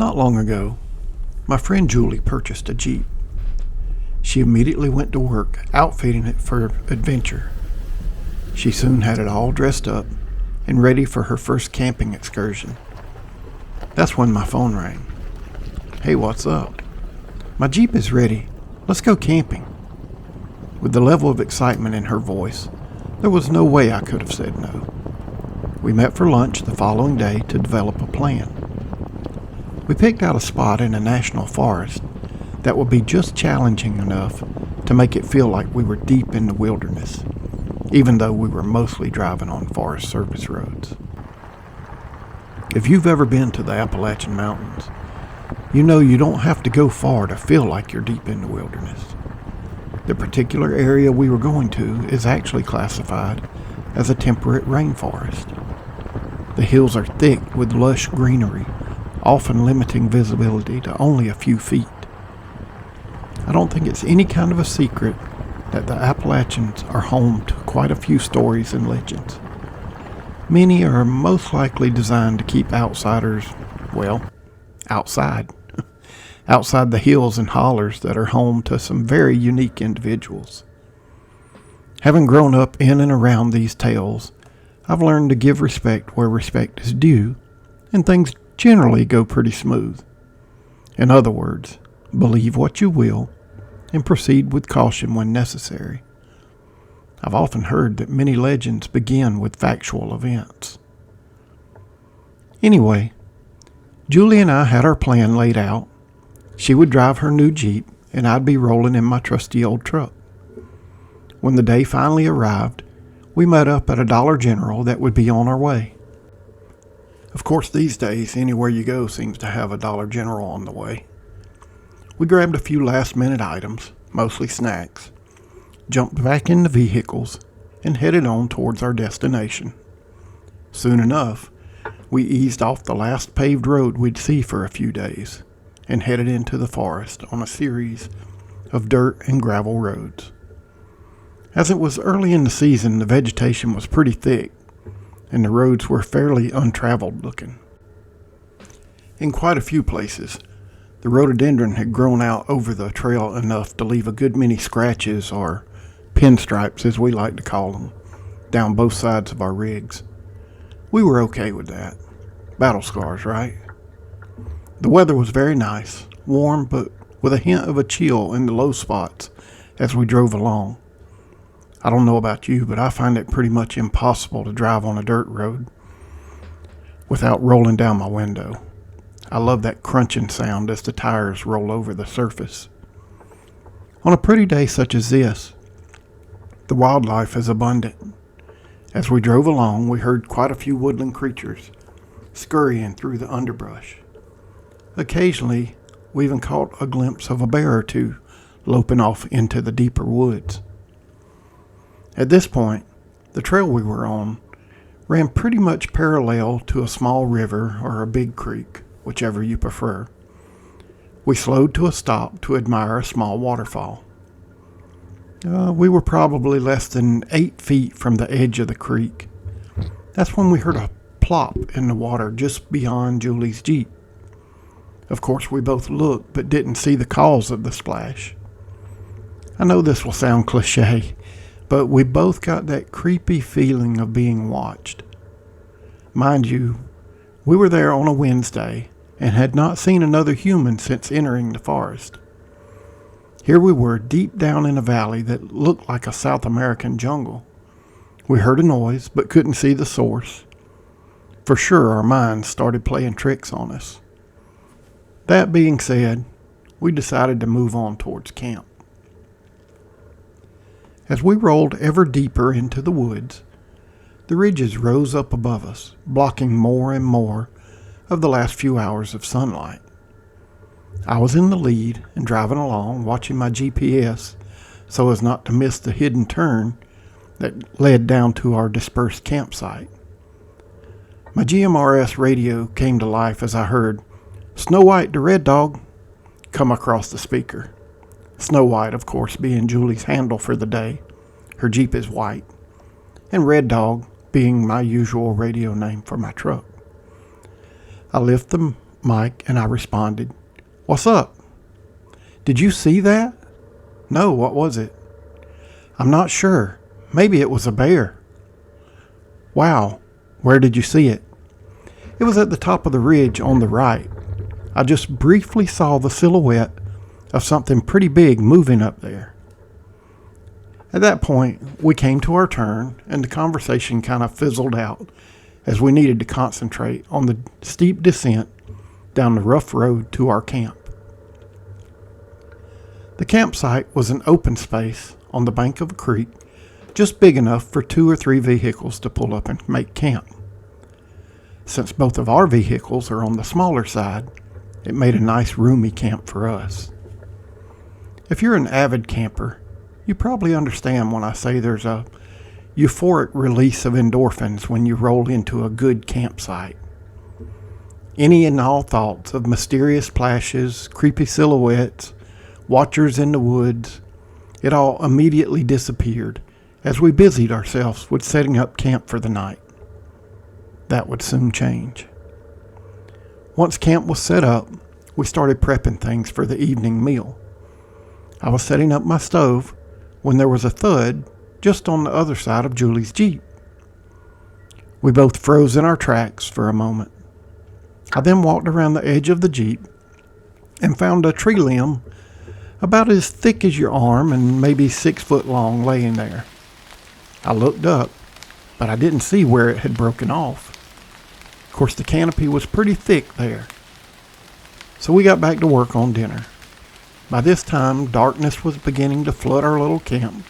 Not long ago, my friend Julie purchased a Jeep. She immediately went to work outfitting it for adventure. She soon had it all dressed up and ready for her first camping excursion. That's when my phone rang. "Hey, what's up?" "My Jeep is ready. Let's go camping." With the level of excitement in her voice, there was no way I could have said no. We met for lunch the following day to develop a plan. We picked out a spot in a national forest that would be just challenging enough to make it feel like we were deep in the wilderness, even though we were mostly driving on Forest Service roads. If you've ever been to the Appalachian Mountains, you know you don't have to go far to feel like you're deep in the wilderness. The particular area we were going to is actually classified as a temperate rainforest. The hills are thick with lush greenery, often limiting visibility to only a few feet. I don't think it's any kind of a secret that the Appalachians are home to quite a few stories and legends. Many are most likely designed to keep outsiders, well, outside. Outside the hills and hollers that are home to some very unique individuals. Having grown up in and around these tales, I've learned to give respect where respect is due, and things generally go pretty smooth. In other words, believe what you will, and proceed with caution when necessary. I've often heard that many legends begin with factual events. Anyway, Julie and I had our plan laid out. She would drive her new Jeep, and I'd be rolling in my trusty old truck. When the day finally arrived, we met up at a Dollar General that would be on our way. Of course, these days, anywhere you go seems to have a Dollar General on the way. We grabbed a few last-minute items, mostly snacks, jumped back in the vehicles, and headed on towards our destination. Soon enough, we eased off the last paved road we'd see for a few days, and headed into the forest on a series of dirt and gravel roads. As it was early in the season, the vegetation was pretty thick, and the roads were fairly untraveled looking. In quite a few places, the rhododendron had grown out over the trail enough to leave a good many scratches, or pinstripes as we like to call them, down both sides of our rigs. We were okay with that. Battle scars, right? The weather was very nice, warm, but with a hint of a chill in the low spots as we drove along. I don't know about you, but I find it pretty much impossible to drive on a dirt road without rolling down my window. I love that crunching sound as the tires roll over the surface. On a pretty day such as this, the wildlife is abundant. As we drove along, we heard quite a few woodland creatures scurrying through the underbrush. Occasionally, we even caught a glimpse of a bear or two loping off into the deeper woods. At this point, the trail we were on ran pretty much parallel to a small river or a big creek, whichever you prefer. We slowed to a stop to admire a small waterfall. We were probably less than 8 feet from the edge of the creek. That's when we heard a plop in the water just beyond Julie's Jeep. Of course, we both looked but didn't see the cause of the splash. I know this will sound cliche, but we both got that creepy feeling of being watched. Mind you, we were there on a Wednesday and had not seen another human since entering the forest. Here we were deep down in a valley that looked like a South American jungle. We heard a noise but couldn't see the source. For sure, our minds started playing tricks on us. That being said, we decided to move on towards camp. As we rolled ever deeper into the woods, the ridges rose up above us, blocking more and more of the last few hours of sunlight. I was in the lead and driving along, watching my GPS so as not to miss the hidden turn that led down to our dispersed campsite. My GMRS radio came to life as I heard "Snow White to Red Dog" come across the speaker. Snow White, of course, being Julie's handle for the day. Her Jeep is white. And Red Dog being my usual radio name for my truck. I lift the Mike, and I responded, "What's up?" "Did you see that?" "No, what was it?" "I'm not sure. Maybe it was a bear." "Wow, where did you see it?" "It was at the top of the ridge on the right. I just briefly saw the silhouette of something pretty big moving up there." At that point, we came to our turn, and the conversation kind of fizzled out as we needed to concentrate on the steep descent down the rough road to our camp. The campsite was an open space on the bank of a creek, just big enough for 2 or 3 vehicles to pull up and make camp. Since both of our vehicles are on the smaller side, it made a nice roomy camp for us. If you're an avid camper, you probably understand when I say there's a euphoric release of endorphins when you roll into a good campsite. Any and all thoughts of mysterious splashes, creepy silhouettes, watchers in the woods, it all immediately disappeared as we busied ourselves with setting up camp for the night. That would soon change. Once camp was set up, we started prepping things for the evening meal. I was setting up my stove when there was a thud just on the other side of Julie's Jeep. We both froze in our tracks for a moment. I then walked around the edge of the Jeep and found a tree limb about as thick as your arm and maybe 6 foot long laying there. I looked up, but I didn't see where it had broken off. Of course, the canopy was pretty thick there. So we got back to work on dinner. By this time, darkness was beginning to flood our little camp.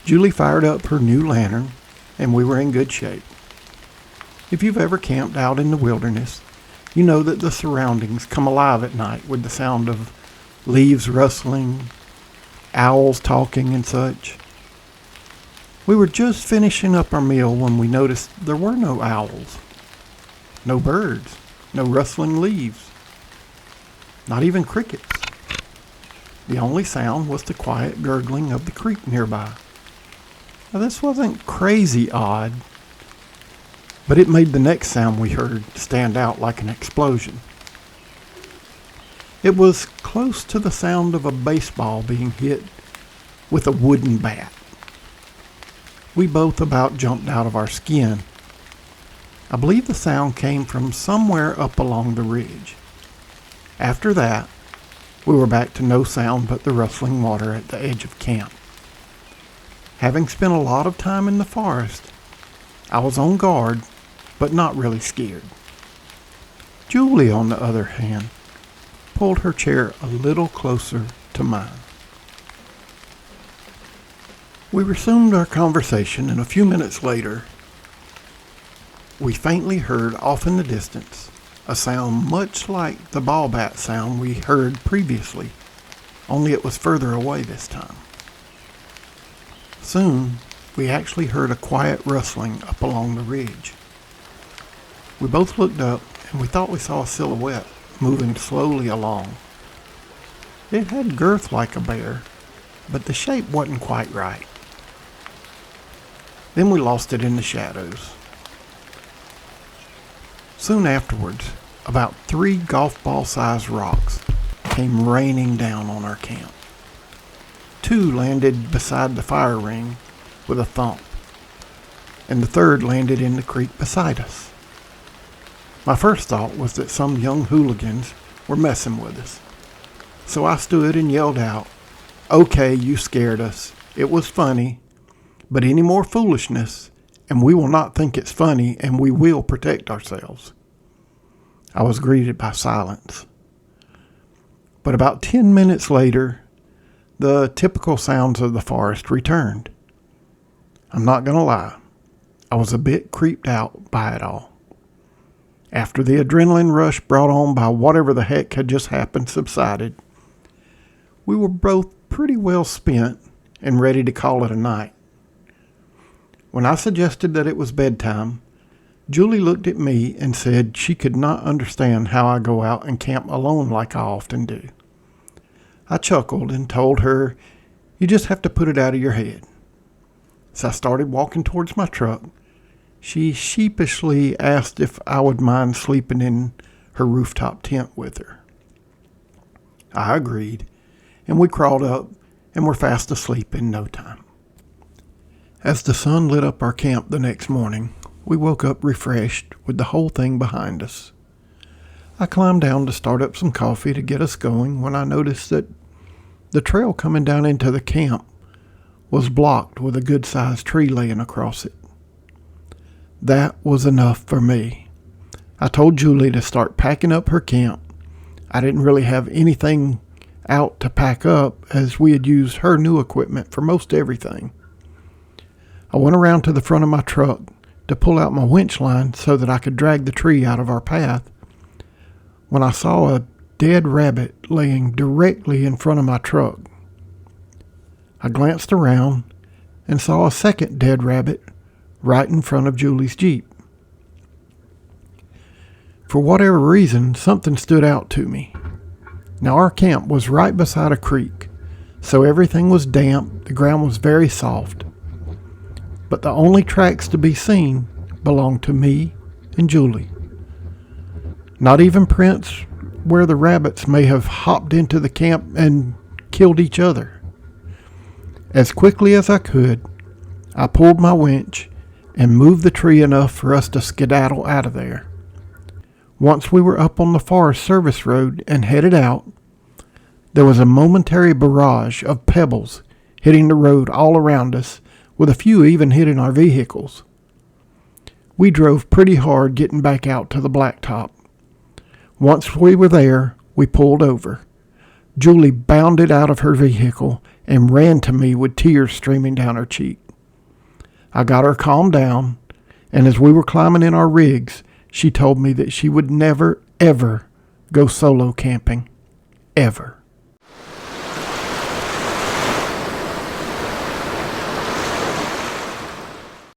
Julie fired up her new lantern, and we were in good shape. If you've ever camped out in the wilderness, you know that the surroundings come alive at night with the sound of leaves rustling, owls talking, and such. We were just finishing up our meal when we noticed there were no owls, no birds, no rustling leaves, not even crickets. The only sound was the quiet gurgling of the creek nearby. Now, this wasn't crazy odd, but it made the next sound we heard stand out like an explosion. It was close to the sound of a baseball being hit with a wooden bat. We both about jumped out of our skin. I believe the sound came from somewhere up along the ridge. After that, we were back to no sound but the rustling water at the edge of camp. Having spent a lot of time in the forest, I was on guard, but not really scared. Julie, on the other hand, pulled her chair a little closer to mine. We resumed our conversation, and a few minutes later, we faintly heard off in the distance a sound much like the ball bat sound we heard previously, only it was further away this time. Soon, we actually heard a quiet rustling up along the ridge. We both looked up, and we thought we saw a silhouette moving slowly along. It had girth like a bear, but the shape wasn't quite right. Then we lost it in the shadows. Soon afterwards, about 3 golf ball-sized rocks came raining down on our camp. 2 landed beside the fire ring with a thump, and the third landed in the creek beside us. My first thought was that some young hooligans were messing with us. So I stood and yelled out, "Okay, you scared us. It was funny, but any more foolishness, and we will not think it's funny, and we will protect ourselves." I was greeted by silence. But about 10 minutes later, the typical sounds of the forest returned. I'm not going to lie, I was a bit creeped out by it all. After the adrenaline rush brought on by whatever the heck had just happened subsided, we were both pretty well spent and ready to call it a night. When I suggested that it was bedtime, Julie looked at me and said she could not understand how I go out and camp alone like I often do. I chuckled and told her, "You just have to put it out of your head." As I started walking towards my truck, she sheepishly asked if I would mind sleeping in her rooftop tent with her. I agreed, and we crawled up and were fast asleep in no time. As the sun lit up our camp the next morning, we woke up refreshed with the whole thing behind us. I climbed down to start up some coffee to get us going when I noticed that the trail coming down into the camp was blocked with a good-sized tree laying across it. That was enough for me. I told Julie to start packing up her camp. I didn't really have anything out to pack up as we had used her new equipment for most everything. I went around to the front of my truck to pull out my winch line so that I could drag the tree out of our path when I saw a dead rabbit laying directly in front of my truck. I glanced around and saw a second dead rabbit right in front of Julie's Jeep. For whatever reason, something stood out to me. Now, our camp was right beside a creek, so everything was damp, the ground was very soft. But the only tracks to be seen belonged to me and Julie. Not even prints where the rabbits may have hopped into the camp and killed each other. As quickly as I could, I pulled my winch and moved the tree enough for us to skedaddle out of there. Once we were up on the Forest Service Road and headed out, there was a momentary barrage of pebbles hitting the road all around us, with a few even hitting our vehicles. We drove pretty hard getting back out to the blacktop. Once we were there, we pulled over. Julie bounded out of her vehicle and ran to me with tears streaming down her cheek. I got her calmed down, and as we were climbing in our rigs, she told me that she would never, ever go solo camping. Ever.